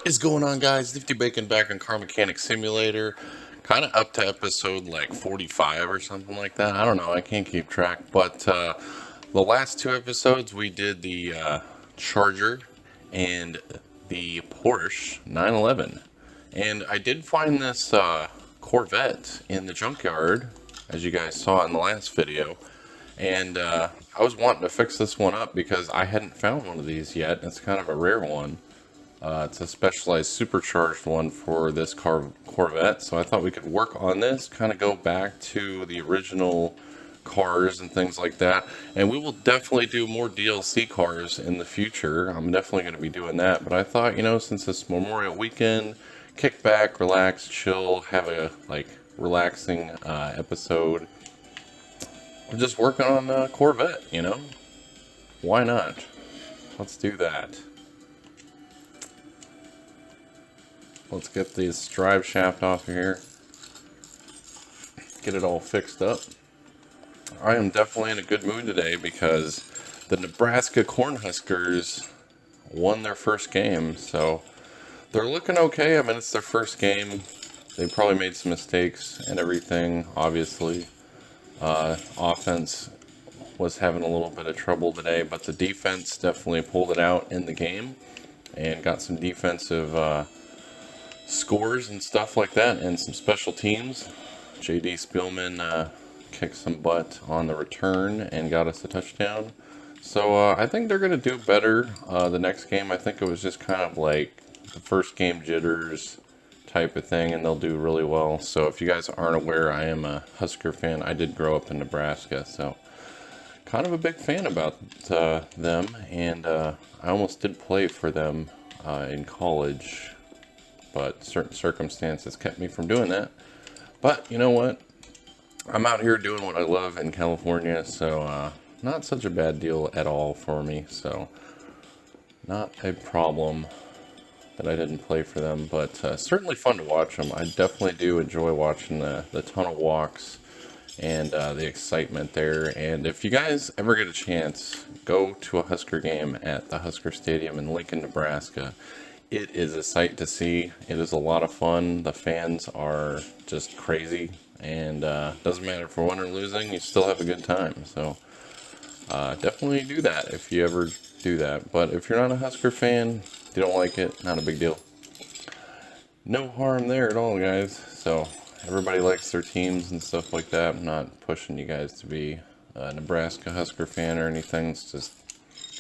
Is going on, guys? NiftyBacon back on Car Mechanic Simulator. Kind of up to episode like 45 or something like that. I don't know. I can't keep track. But the last two episodes we did the Charger and the Porsche 911. And I did find this Corvette in the junkyard, as you guys saw in the last video. And I was wanting to fix this one up because I hadn't found one of these yet. It's kind of a rare one. It's a specialized supercharged one for this Corvette, so I thought we could work on this, kind of go back to the original cars and things like that. And we will definitely do more DLC cars in the future. I'm definitely going to be doing that, but I thought, since it's Memorial Weekend, kick back, relax, chill, have a relaxing episode. I'm just working on the Corvette, Why not? Let's do that. Let's get this drive shaft off here. Get it all fixed up. I am definitely in a good mood today because the Nebraska Cornhuskers won their first game. So they're looking okay. I mean, it's their first game. They probably made some mistakes and everything, obviously. Offense was having a little bit of trouble today, but the defense definitely pulled it out in the game and got some defensive scores and stuff like that, and some special teams. J.D. Spielman kicked some butt on the return and got us a touchdown. So I think they're going to do better the next game. I think it was just kind of like the first game jitters type of thing, and they'll do really well. So if you guys aren't aware, I am a Husker fan. I did grow up in Nebraska, so kind of a big fan about them, and I almost did play for them in college, but certain circumstances kept me from doing that. But you know what? I'm out here doing what I love in California, so not such a bad deal at all for me. So not a problem that I didn't play for them, but certainly fun to watch them. I definitely do enjoy watching the tunnel walks and the excitement there. And if you guys ever get a chance, go to a Husker game at the Husker Stadium in Lincoln, Nebraska. It is a sight to see. It is a lot of fun. The fans are just crazy, and doesn't matter if we're winning or losing, you still have a good time. So definitely do that if you ever do that. But if you're not a Husker fan, if you don't like it, not a big deal. No harm there at all, guys. So everybody likes their teams and stuff like that. I'm not pushing you guys to be a Nebraska Husker fan or anything. It's just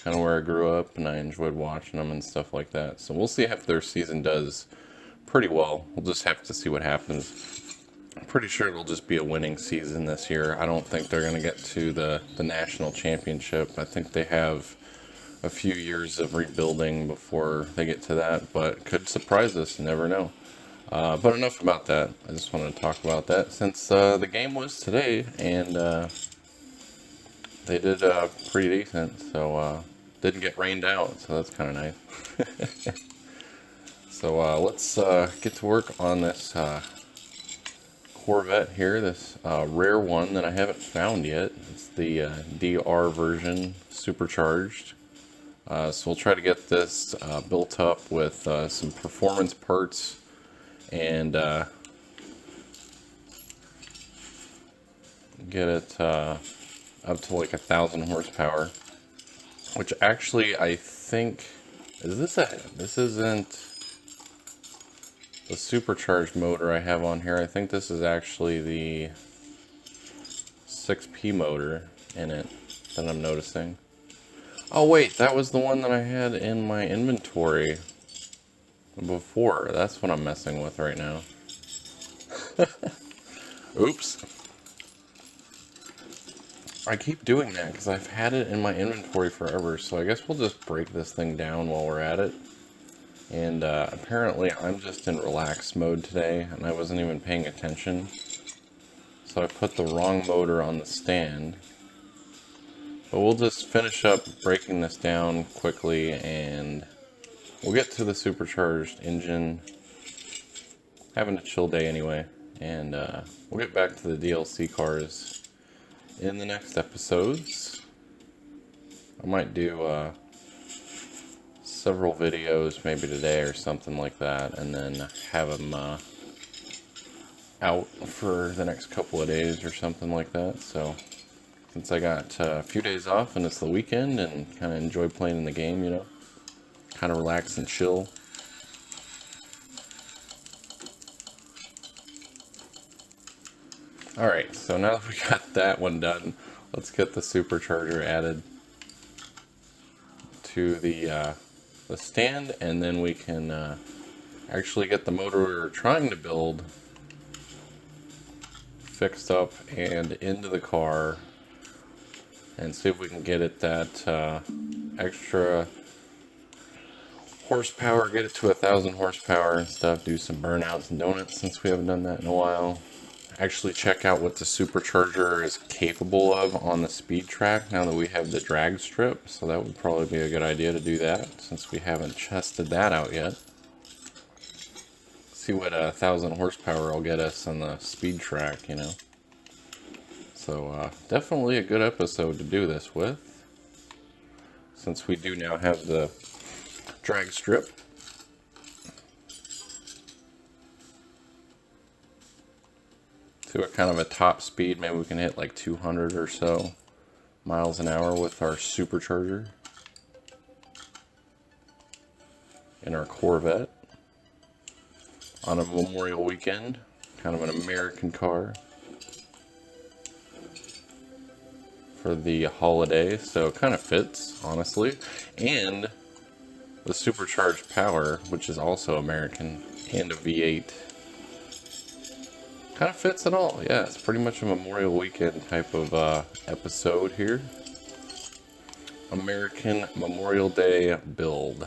kind of where I grew up, and I enjoyed watching them and stuff like that. So we'll see if their season does pretty well. We'll just have to see what happens. I'm pretty sure it'll just be a winning season this year. I don't think they're going to get to the national championship. I think they have a few years of rebuilding before they get to that, but could surprise us, you never know. But enough about that. I just wanted to talk about that since the game was today, and they did pretty decent, so didn't get rained out, so that's kind of nice. So let's get to work on this Corvette here, this rare one that I haven't found yet. It's the DR version, supercharged. So we'll try to get this built up with some performance parts and get it up to like 1,000 horsepower. Which actually, I think, this isn't the supercharged motor I have on here. I think this is actually the 6P motor in it that I'm noticing. Oh wait, that was the one that I had in my inventory before. That's what I'm messing with right now. Oops. I keep doing that because I've had it in my inventory forever, so I guess we'll just break this thing down while we're at it. And apparently I'm just in relax mode today, and I wasn't even paying attention. So I put the wrong motor on the stand. But we'll just finish up breaking this down quickly, and we'll get to the supercharged engine. Having a chill day anyway, and we'll get back to the DLC cars in the next episodes. I might do several videos, maybe today or something like that, and then have them out for the next couple of days or something like that. So since I got a few days off and it's the weekend and kind of enjoy playing in the game, you know, kind of relax and chill. Alright, so now that we got that one done, let's get the supercharger added to the stand, and then we can actually get the motor we were trying to build fixed up and into the car, and see if we can get it that extra horsepower, get it to 1,000 horsepower and stuff, do some burnouts and donuts since we haven't done that in a while. Actually check out what the supercharger is capable of on the speed track now that we have the drag strip, so that would probably be a good idea to do that since we haven't tested that out yet. See what 1,000 horsepower will get us on the speed track, you know. So definitely a good episode to do this with, since we do now have the drag strip. See what kind of a top speed, maybe we can hit like 200 or so miles an hour with our supercharger in our Corvette on a Memorial weekend, kind of an American car for the holiday, so it kind of fits, honestly. And the supercharged power, which is also American, and a V8. Kind of fits it all. Yeah, it's pretty much a Memorial Weekend type of episode here. American Memorial Day build.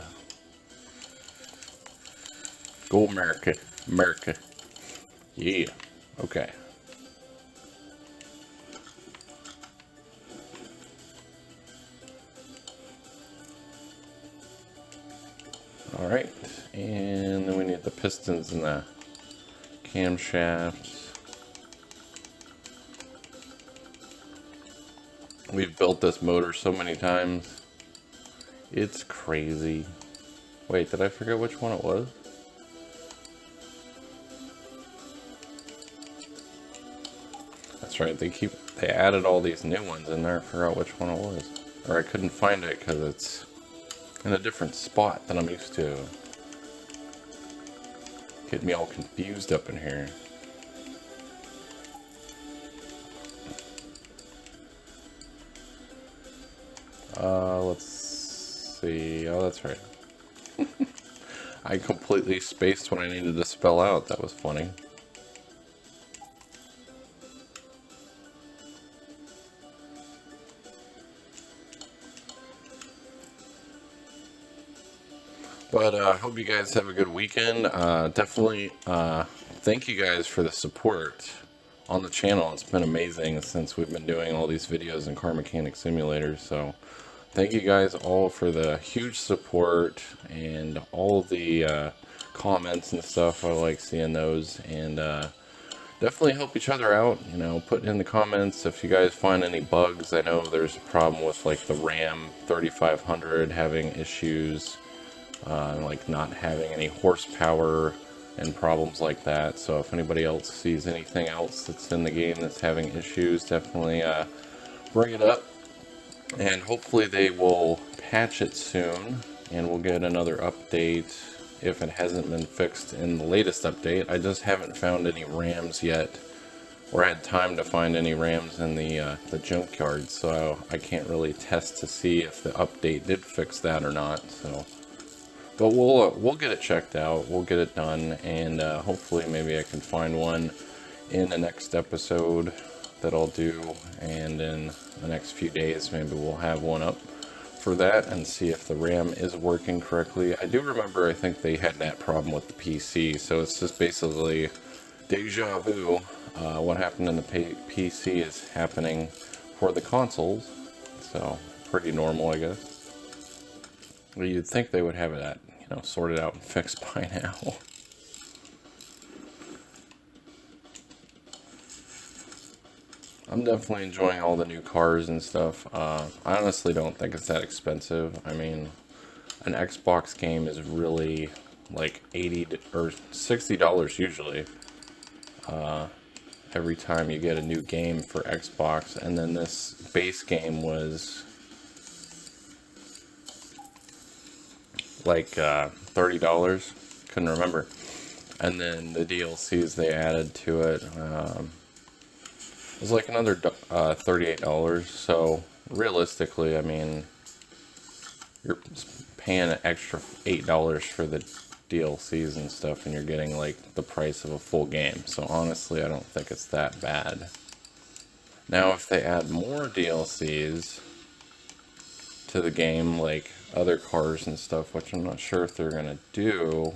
Go America. America. Yeah. Okay. Alright. And then we need the pistons and the camshafts. We've built this motor so many times. It's crazy. Wait, did I forget which one it was? That's right, they added all these new ones in there. I forgot which one it was. Or I couldn't find it because it's in a different spot than I'm used to. Getting me all confused up in here. Let's see. Oh, that's right. I completely spaced what I needed to spell out. That was funny. But I hope you guys have a good weekend. Definitely thank you guys for the support on the channel. It's been amazing since we've been doing all these videos in car mechanic simulators. So thank you guys all for the huge support and all the comments and stuff. I like seeing those, and definitely help each other out. You know, put in the comments if you guys find any bugs. I know there's a problem with like the Ram 3500 having issues. Like not having any horsepower and problems like that. So if anybody else sees anything else that's in the game that's having issues, definitely bring it up, and hopefully they will patch it soon and we'll get another update if it hasn't been fixed in the latest update. I just haven't found any Rams yet, or had time to find any Rams in the junkyard, so I can't really test to see if the update did fix that or not. So but we'll get it checked out, we'll get it done, and hopefully maybe I can find one in the next episode that I'll do, and in the next few days maybe we'll have one up for that and see if the RAM is working correctly. I do remember I think they had that problem with the PC, so it's just basically deja vu. What happened in the PC is happening for the consoles, so pretty normal, I guess. Well, you'd think they would have that, you know, sorted out and fixed by now. I'm definitely enjoying all the new cars and stuff. I honestly don't think it's that expensive. I mean, an Xbox game is really like or $60 usually. Every time you get a new game for Xbox, and then this base game was like $30. Couldn't remember. And then the DLCs they added to it was like another $38. So realistically, I mean, you're paying an extra $8 for the DLCs and stuff, and you're getting like the price of a full game. So honestly, I don't think it's that bad. Now, if they add more DLCs to the game, like other cars and stuff, which I'm not sure if they're gonna do,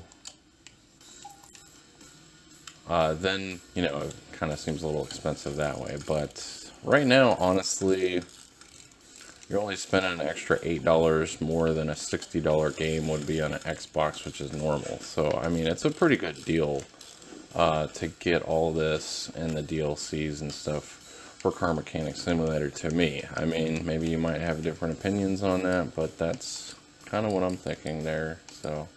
then, you know, it kind of seems a little expensive that way. But right now, honestly, you're only spending an extra $8 more than a $60 game would be on an Xbox, which is normal. So, I mean, it's a pretty good deal to get all this and the DLCs and stuff for Car Mechanic Simulator to me. I mean, maybe you might have different opinions on that, but that's kind of what I'm thinking there. So,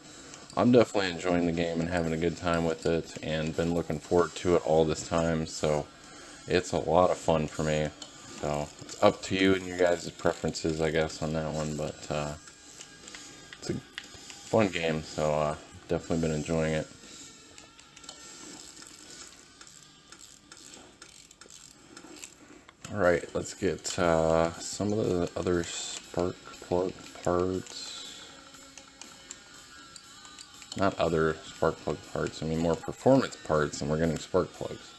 I'm definitely enjoying the game and having a good time with it, and been looking forward to it all this time. So, it's a lot of fun for me. So, it's up to you and your guys' preferences, I guess, on that one, but it's a fun game, so definitely been enjoying it. Alright, let's get some of the other spark plug parts. Not other spark plug parts, I mean more performance parts, and we're getting spark plugs.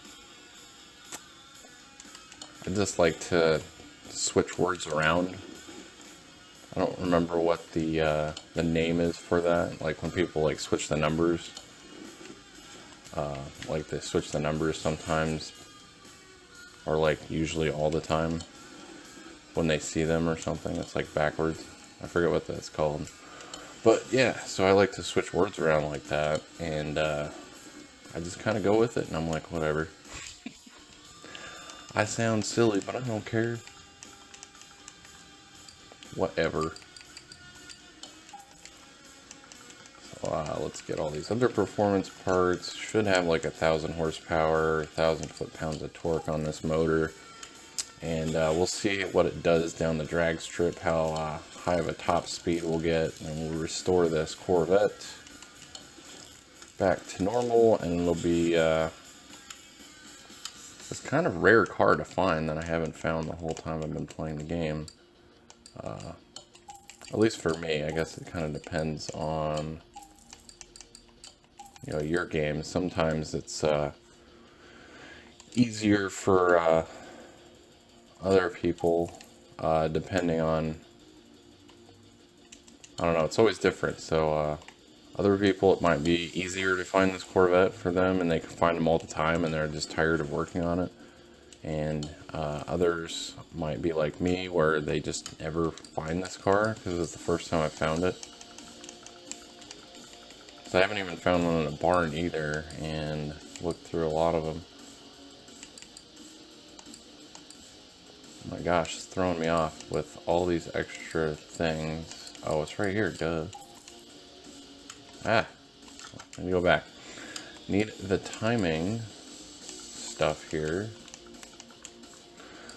I just like to switch words around. I don't remember what the name is for that. Like when people like switch the numbers. Like they switch the numbers sometimes, or like usually all the time when they see them or something. It's like backwards. I forget what that's called. But yeah, so I like to switch words around like that, and I just kind of go with it, and I'm like, whatever. I sound silly, but I don't care. Whatever. So let's get all these other performance parts. Should have like 1,000 horsepower, 1,000 foot-pounds of torque on this motor. And we'll see what it does down the drag strip, how high of a top speed we'll get. And we'll restore this Corvette back to normal, and it'll be it's kind of rare car to find that I haven't found the whole time I've been playing the game. At least for me, I guess it kind of depends on, you know, your game. Sometimes it's easier for other people, depending on, I don't know, it's always different. So other people, it might be easier to find this Corvette for them, and they can find them all the time, and they're just tired of working on it. And others might be like me, where they just never find this car because it's the first time I found it. So I haven't even found one in a barn either, and looked through a lot of them. Oh my gosh, it's throwing me off with all these extra things. Oh, it's right here, duh. Let me go back. Need the timing stuff here.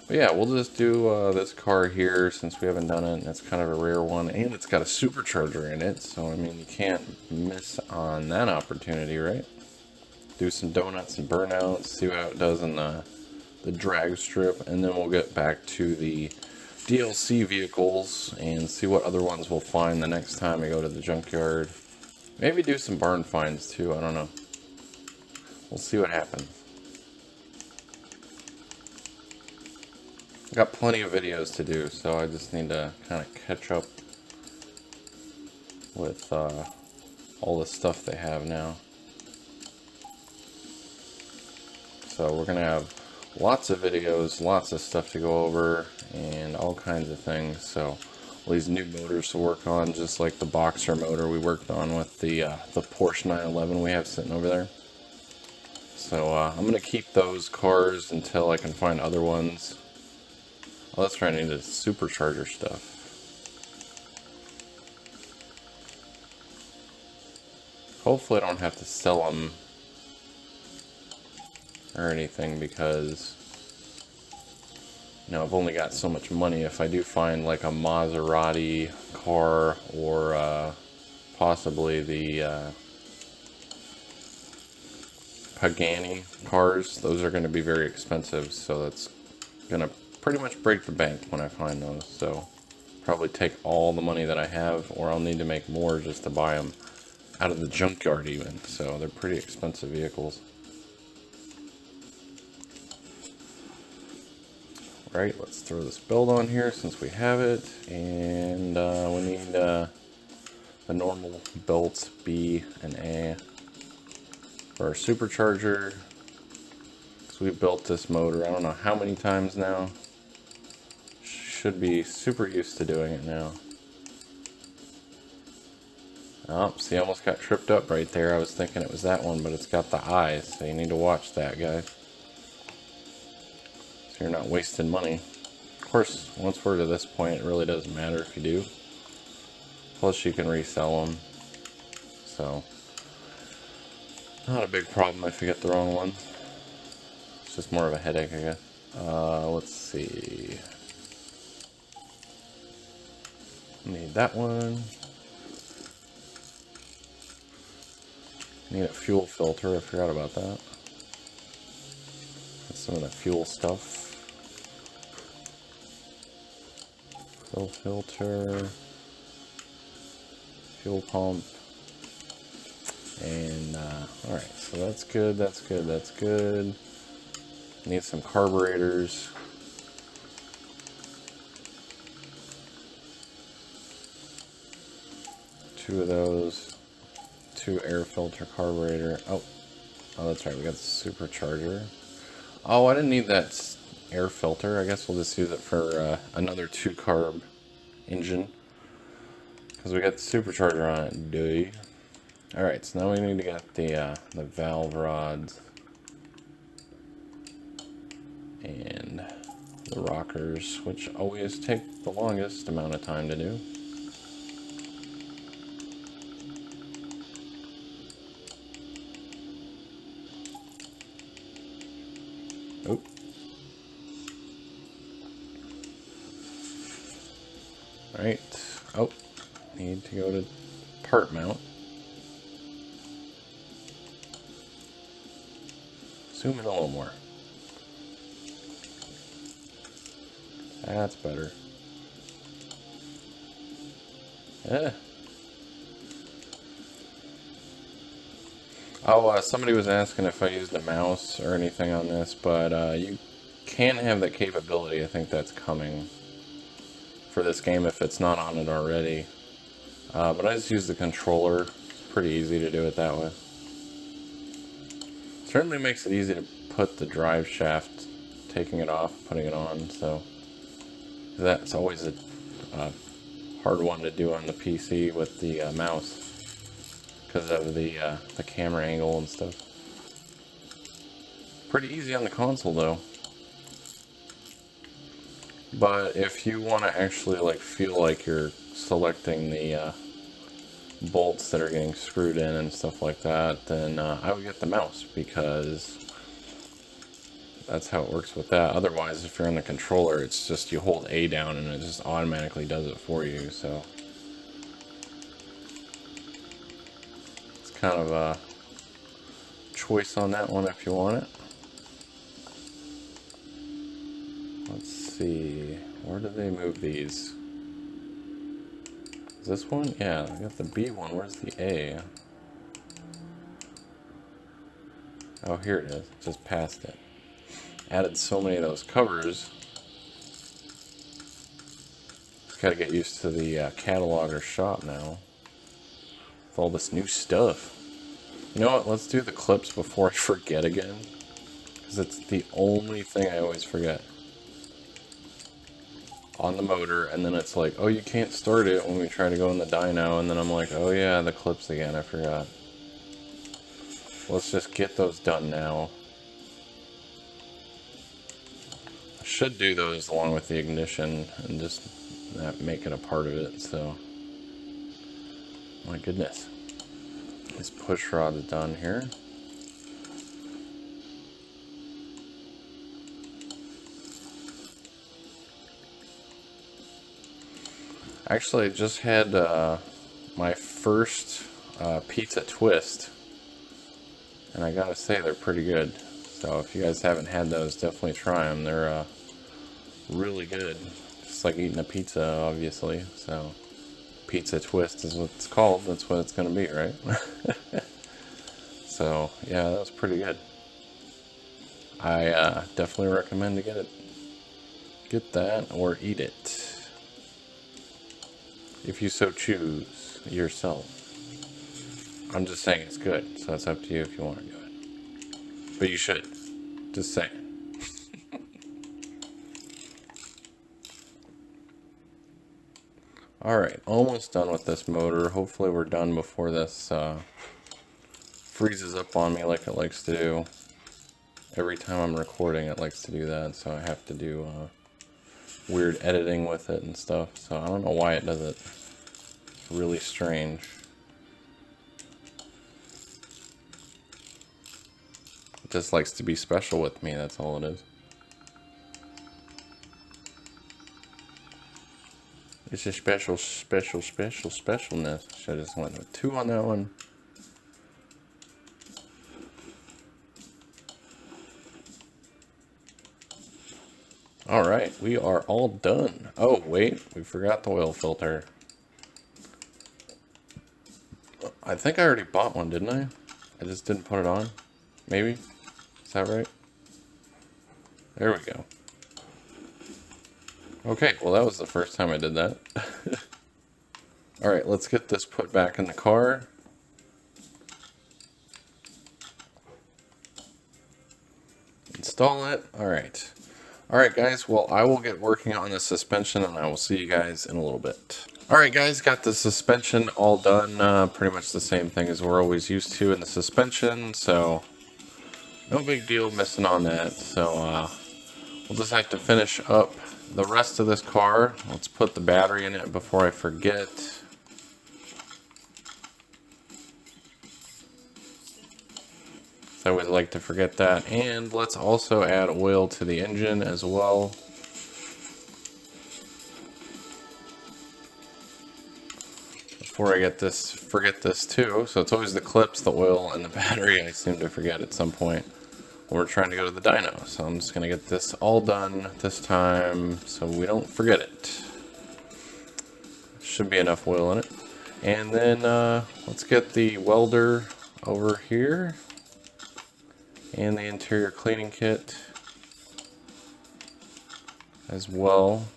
But yeah, we'll just do this car here since we haven't done it, and it's kind of a rare one, and it's got a supercharger in it, so I mean, you can't miss on that opportunity, right? Do some donuts and burnouts, see how it does in the drag strip, and then we'll get back to the DLC vehicles and see what other ones we'll find the next time we go to the junkyard. Maybe do some barn finds too, I don't know. We'll see what happens. Got plenty of videos to do, so I just need to kind of catch up with all the stuff they have now. So we're going to have lots of videos, lots of stuff to go over, and all kinds of things. So all these new motors to work on, just like the boxer motor we worked on with the Porsche 911 we have sitting over there. So I'm going to keep those cars until I can find other ones. Oh, that's right, I need the supercharger stuff. Hopefully I don't have to sell them or anything, because you know, I've only got so much money. If I do find like a Maserati car or possibly the Pagani cars, those are going to be very expensive, so that's going to pretty much break the bank when I find those. So probably take all the money that I have, or I'll need to make more just to buy them out of the junkyard even. So they're pretty expensive vehicles. Right, let's throw this build on here since we have it, and we need the normal belts B and A for our supercharger. So we built this motor I don't know how many times now. Should be super used to doing it now. Oh, see, I almost got tripped up right there. I was thinking it was that one, but it's got the eyes, so you need to watch that, guys. So you're not wasting money. Of course, once we're to this point, it really doesn't matter if you do. Plus, you can resell them. So, not a big problem if you get the wrong one. It's just more of a headache, I guess. Let's see. Need that one. Need a fuel filter, I forgot about that. That's some of the fuel stuff. Fuel filter. Fuel pump. And, alright, so that's good, that's good, that's good. Need some carburetors. Two of those. 2 air filter carburetor. Oh, that's right, we got the supercharger. Oh, I didn't need that air filter. I guess we'll just use it for another 2 carb engine, because we got the supercharger on it, dude. Alright, so now we need to get the valve rods and the rockers, which always take the longest amount of time to do. Oop. Alright. Oh, need to go to part mount. Zoom in a little more. That's better. Yeah. Oh, somebody was asking if I used a mouse or anything on this, but you can have that capability. I think that's coming for this game if it's not on it already. But I just use the controller. Pretty easy to do it that way. Certainly makes it easy to put the drive shaft, taking it off, putting it on, so that's always a hard one to do on the PC with the mouse, because of the camera angle and stuff. Pretty easy on the console though. But if you want to actually like feel like you're selecting the bolts that are getting screwed in and stuff like that, then I would get the mouse, because that's how it works with that. Otherwise, if you're on the controller, it's just you hold A down and it just automatically does it for you. So it's kind of a choice on that one if you want it. Let's see, where do they move these? Is this one? Yeah, I got the B one. Where's the A? Oh, here it is. Just past it. Added so many of those covers. Just gotta get used to the catalog or shop now. With all this new stuff. You know what? Let's do the clips before I forget again. Because it's the only thing I always forget. On the motor, and then it's like, oh, you can't start it when we try to go in the dyno, and then I'm like, oh yeah, the clips again, I forgot. Let's just get those done now. I should do those along with the ignition and just make it a part of it, so. My goodness. This push rod is done here. Actually, I just had my first pizza twist, and I gotta say they're pretty good. So if you guys haven't had those, definitely try them. They're really good. Just like eating a pizza, obviously. So pizza twist is what it's called. That's what it's gonna be, right? So yeah, that was pretty good. I definitely recommend to get it. Get that or eat it, if you so choose yourself. I'm just saying it's good, so it's up to you if you want to do it. But you should. Just saying. Alright, almost done with this motor. Hopefully we're done before this freezes up on me like it likes to do. Every time I'm recording, it likes to do that, so I have to do weird editing with it and stuff. So I don't know why it does it. It's really strange. It just likes to be special with me, that's all it is. It's a specialness. Should have just went with 2 on that one. Alright, we are all done. Oh, wait, we forgot the oil filter. I think I already bought one, didn't I? I just didn't put it on. Maybe? Is that right? There we go. Okay, well that was the first time I did that. Alright, let's get this put back in the car. Install it. Alright. Alright guys, well I will get working on the suspension and I will see you guys in a little bit. Alright guys, got the suspension all done. Pretty much the same thing as we're always used to in the suspension, so no big deal missing on that. So we'll just have to finish up the rest of this car. Let's put the battery in it before I forget. I always like to forget that. And let's also add oil to the engine as well. Before I forget this too. So it's always the clips, the oil, and the battery I seem to forget at some point when we're trying to go to the dyno. So I'm just going to get this all done this time so we don't forget it. Should be enough oil in it. And then let's get the welder over here. And the interior cleaning kit as well.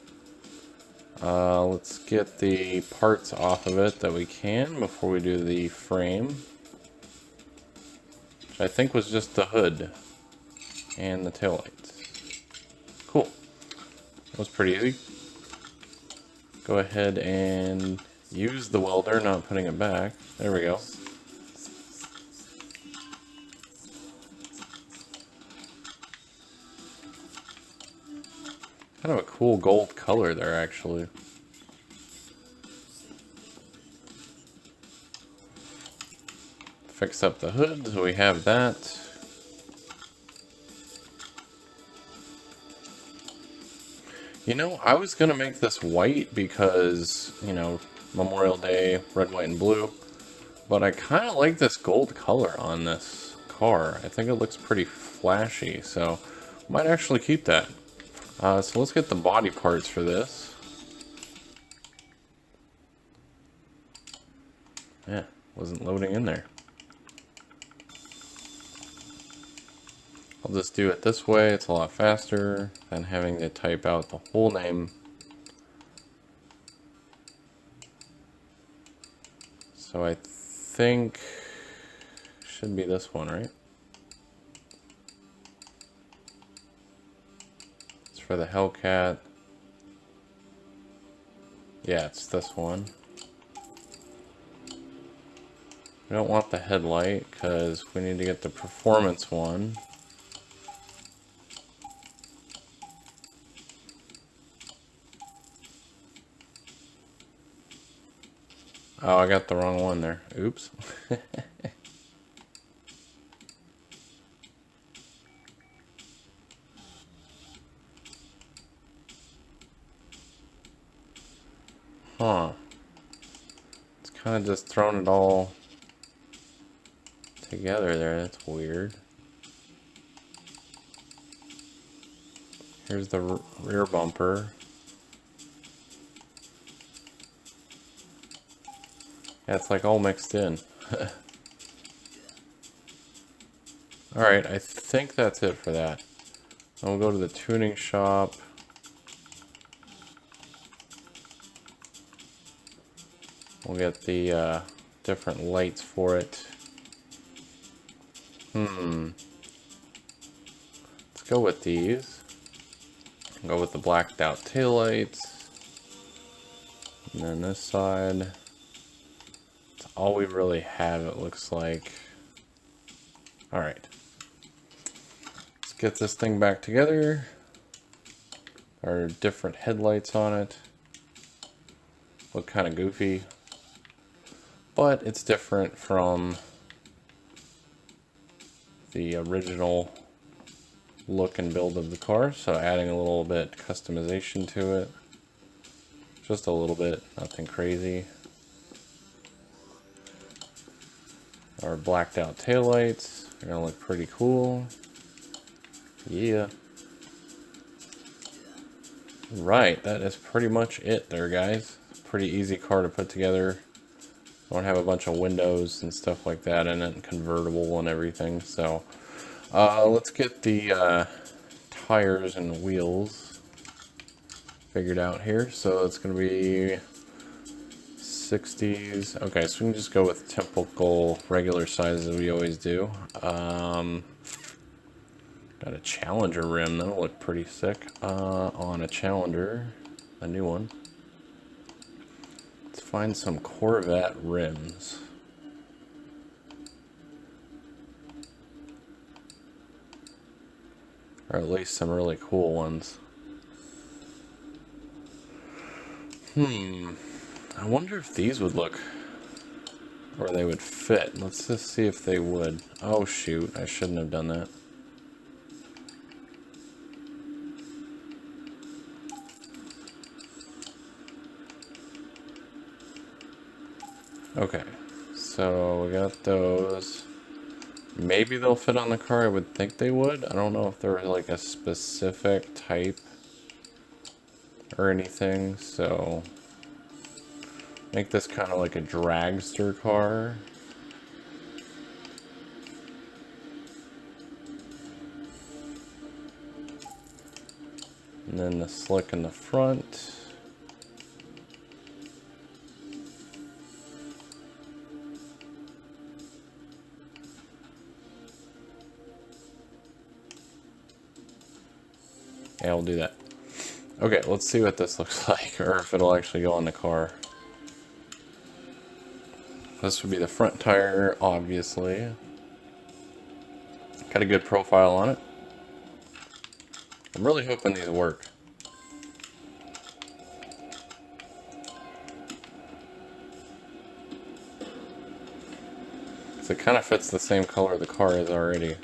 Let's get the parts off of it that we can before we do the frame, which I think was just the hood and the taillights. Cool. That was pretty easy. Go ahead and use the welder, not putting it back. There we go. Kind of a cool gold color there, actually. Fix up the hood, so we have that. You know, I was gonna make this white because, you know, Memorial Day, red, white, and blue. But I kind of like this gold color on this car. I think it looks pretty flashy, so might actually keep that. So let's get the body parts for this. Yeah, wasn't loading in there. I'll just do it this way. It's a lot faster than having to type out the whole name. So I think should be this one, right? For the Hellcat. Yeah, it's this one. We don't want the headlight because we need to get the performance one. Oh, I got the wrong one there. Oops. Huh. It's kind of just thrown it all together there. That's weird. Here's the rear bumper. Yeah, it's like all mixed in. Alright, I think that's it for that. Then we'll go to the tuning shop. We'll get the different lights for it. Let's go with these. Go with the blacked out taillights. And then this side. That's all we really have, it looks like. Alright. Let's get this thing back together. There are different headlights on it. Look kind of goofy. But it's different from the original look and build of the car, so adding a little bit customization to it. Just a little bit, nothing crazy. Our blacked out taillights are gonna look pretty cool. Yeah. Right, that is pretty much it there, guys. Pretty easy car to put together. Don't have a bunch of windows and stuff like that in it, and convertible and everything. So let's get the tires and wheels figured out here. So it's going to be 60s. Okay, so we can just go with typical regular sizes as we always do. Got a Challenger rim. That'll look pretty sick on a Challenger, a new one. Let's find some Corvette rims. Or at least some really cool ones. I wonder if these would look, or they would fit. Let's just see if they would. Oh shoot, I shouldn't have done that. Okay, so we got those. Maybe they'll fit on the car. I would think they would. I don't know if they're like a specific type or anything, so make this kind of like a dragster car. And then the slick in the front. Yeah, we'll do that. Okay, let's see what this looks like, or if it'll actually go on the car. This would be the front tire, obviously. Got a good profile on it. I'm really hoping these work. Because it kind of fits the same color the car is already.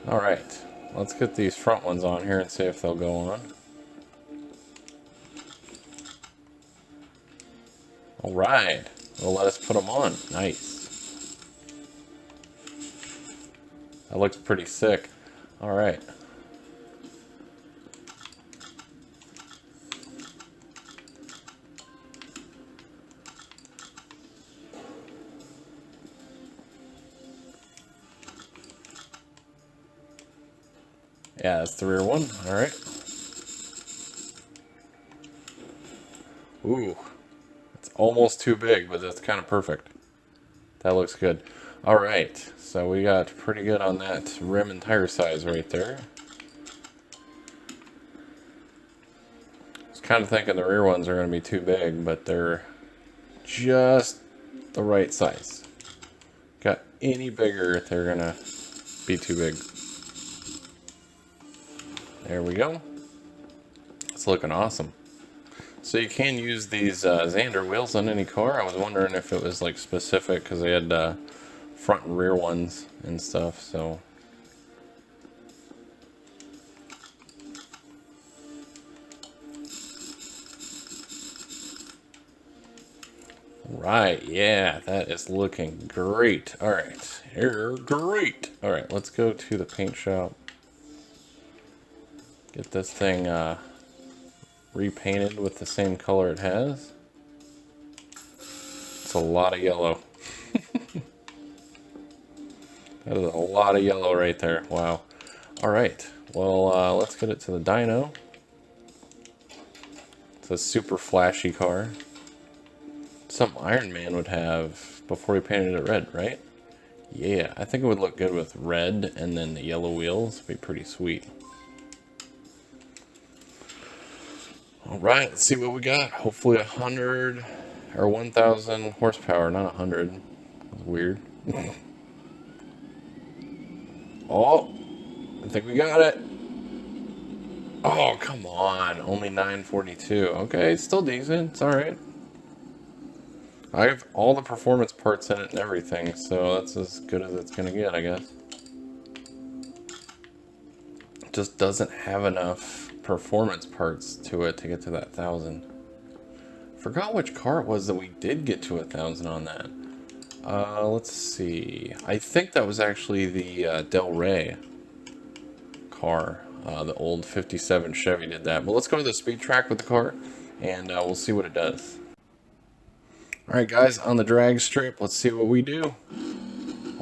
Alright, let's get these front ones on here and see if they'll go on. Alright, well, let us put them on. Nice. That looks pretty sick. Alright. Yeah, that's the rear one. Alright. Ooh. It's almost too big, but that's kind of perfect. That looks good. Alright, so we got pretty good on that rim and tire size right there. I was kind of thinking the rear ones are going to be too big, but they're just the right size. Got any bigger, they're going to be too big. There we go. It's looking awesome. So you can use these Xander wheels on any car. I was wondering if it was like specific because they had front and rear ones and stuff. So right, yeah, that is looking great. All right, here, great. All right, let's go to the paint shop. Get this thing repainted with the same color it has. It's a lot of yellow. That is a lot of yellow right there. Wow. All right. Well, let's get it to the dyno. It's a super flashy car. Something Iron Man would have before he painted it red, right? Yeah, I think it would look good with red and then the yellow wheels. Be pretty sweet. All right, let's see what we got. Hopefully 100 or 1,000 horsepower, not 100. That's weird. Oh, I think we got it. Oh, come on. Only 942. Okay, it's still decent. It's all right. I have all the performance parts in it and everything, so that's as good as it's going to get, I guess. It just doesn't have enough performance parts to it to get to that 1,000. Forgot which car it was that we did get to 1,000 on that. Let's see. I think that was actually the Del Rey car. The old 57 Chevy did that. But let's go to the speed track with the car, and we'll see what it does. Alright guys, on the drag strip, let's see what we do.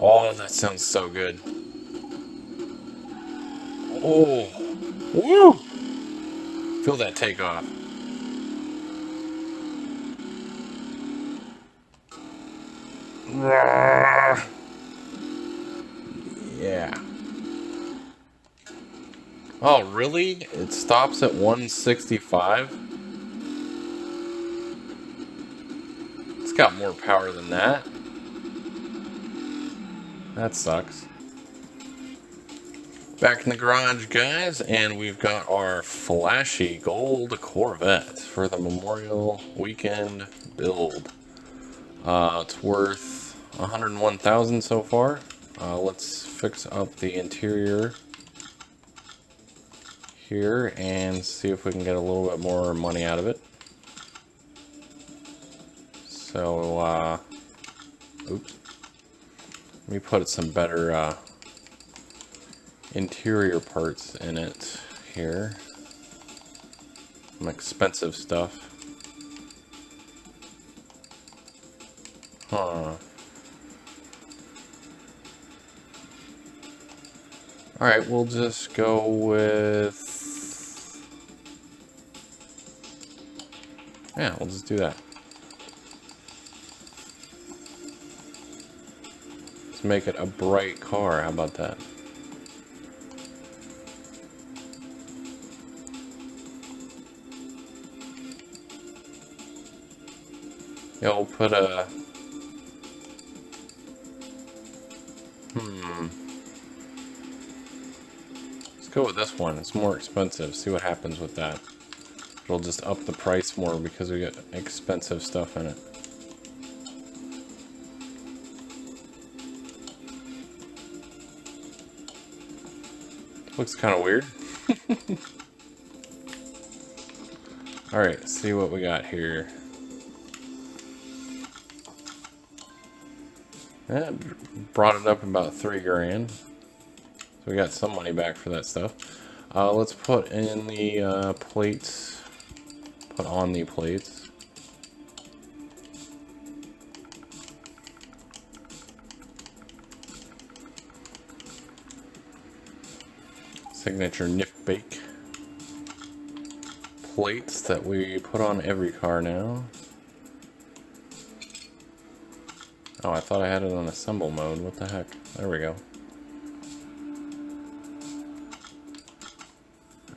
Oh, that sounds so good. Oh, woo! Feel that takeoff. Yeah. Oh, really? It stops at 165? It's got more power than that. That sucks. Back in the garage, guys, and we've got our flashy gold Corvette for the Memorial Weekend build. It's worth 101,000 so far. Let's fix up the interior here and see if we can get a little bit more money out of it. So, oops. Let me put some better interior parts in it here. Some expensive stuff. Huh. Alright, we'll just go with... Yeah, we'll just do that. Let's make it a bright car. How about that? Yeah, we'll put a... Let's go with this one. It's more expensive. See what happens with that. It'll just up the price more because we get expensive stuff in it. Looks kind of weird. Alright, see what we got here. That brought it up about 3 grand. So we got some money back for that stuff. Let's put in the plates. Put on the plates. Signature NifBac plates that we put on every car now. Oh, I thought I had it on assemble mode. What the heck? There we go.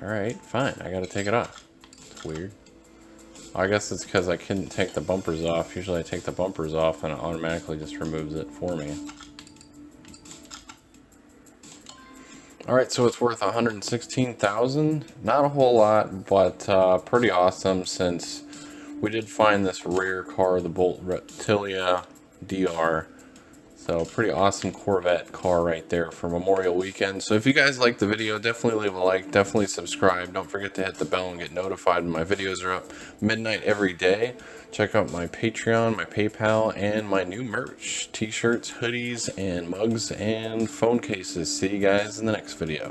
Alright, fine. I gotta take it off. It's weird. I guess it's because I couldn't take the bumpers off. Usually I take the bumpers off and it automatically just removes it for me. Alright, so it's worth $116,000. Not a whole lot, but pretty awesome since we did find this rare car, the Bolt Reptilia DR. So pretty awesome Corvette car right there for Memorial Weekend. So if you guys liked the video, definitely leave a like, definitely subscribe. Don't forget to hit the bell and get notified when my videos are up midnight every day. Check out my Patreon, my PayPal, and my new merch. T-shirts, hoodies, and mugs, and phone cases. See you guys in the next video.